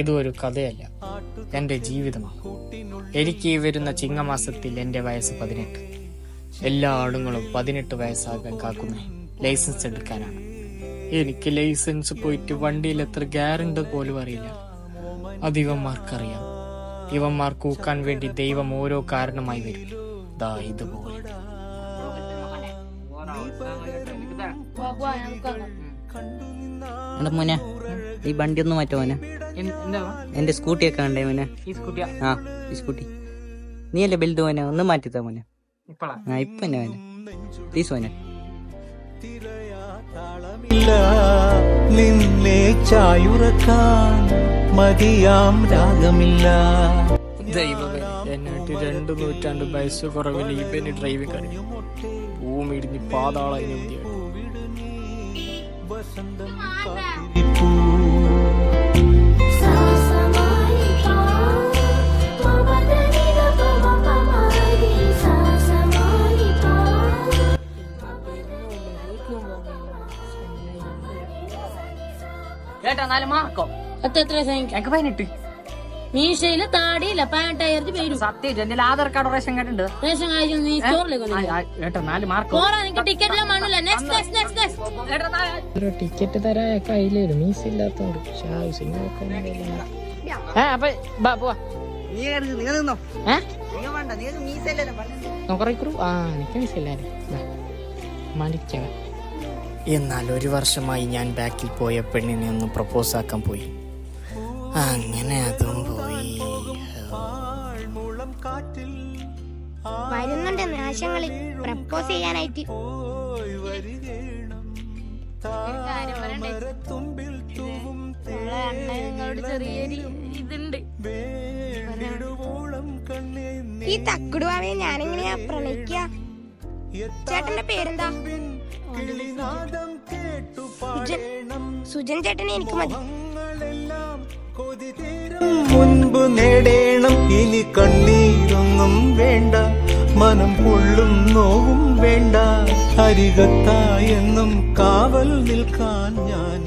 ഇതൊരു കഥയല്ല, എൻ്റെ ജീവിതമാണ്. എനിക്ക് ഈ വരുന്ന ചിങ്ങമാസത്തിൽ എൻ്റെ വയസ്സ് 18. എല്ലാ ആണുങ്ങളും 18 വയസ്സാകാൻ കാക്കുന്ന ലൈസൻസ് എടുക്കാനാണ്. എനിക്ക് ലൈസൻസ് പോയിട്ട് വണ്ടിയിൽ എത്ര ഗ്യാരണ്ട് പോലും അറിയില്ല. അത് ഇവന്മാർക്കറിയാം. ഇവന്മാർ കൂക്കാൻ വേണ്ടി ദൈവം ഓരോ കാരണമായി വരും. ദാ ഇതുപോലെ. മോനെ ഈ വണ്ടി ഒന്ന് മാറ്റോ മോനെ. എന്റെ സ്കൂട്ടിയൊക്കെ ഉണ്ടേ മോനെ. ആ ഈ സ്കൂട്ടി നീ അല്ലേ ബെൽറ്റ് മോനെ, ഒന്ന് മാറ്റിത്താ മോനെ. ഇപ്പൊ തന്നെ മോനെ, പ്ലീസ് മോനെ. നിന്നെ ചായുറക്കാൻ മതിയാം രാഗമില്ല. ദൈവമേ, എന്നിട്ട് 2 നൂറ്റാണ്ട് വയസ്സ് കുറവിൽ ഇവന് ഡ്രൈവിംഗ് അറിയും. ഭൂമി ഇടിഞ്ഞ് പാതാളായി നദിയാണ്. വസന്തം കേട്ടാ 4 മാർക്കോ എത്ര 18. മീശയില് താടിയില്ല 18,000 പേര്. സത്യം എന്റെ ആധാർ കാർഡ് റേഷൻ കാർഡ് ഉണ്ട്. റേഷൻ കാര്യം നീ സ്റ്റോറിലേക്ക് കേട്ടോ 4 മാർക്കോ. ടിക്കറ്റ് എല്ലാം വേണല്ലോ. ഒരു ടിക്കറ്റ് തരാ കയ്യിലൊരു മീസ് ഇല്ലാത്തോണ്ട് എന്നാൽ 1 വർഷമായി ഞാൻ ബാക്കിൽ പോയ പെണ്ണിനെ ഒന്ന് പ്രപ്പോസ് ആക്കാൻ പോയി. അങ്ങനെ അതും പോയി. വരുന്നുണ്ട് നാശങ്ങളിൽ പ്രപ്പോസ് ചെയ്യാനായിട്ട്. ചെറിയൊരു ഇതുണ്ട്. ഈ തക്കുടുവാവെ ഞാനെങ്ങനെയാ പ്രണയിക്ക? ചേട്ടന്റെ പേരെന്താ? സുജൻ ചേട്ടനെ എനിക്ക് മതി. മുൻപ് നേടേണം ഇനി കണ്ണീരൊന്നും വേണ്ട, മനം പൊള്ളും നോവും വേണ്ട, അരികത്തായെന്നും കാവൽ നിൽക്കാൻ ഞാൻ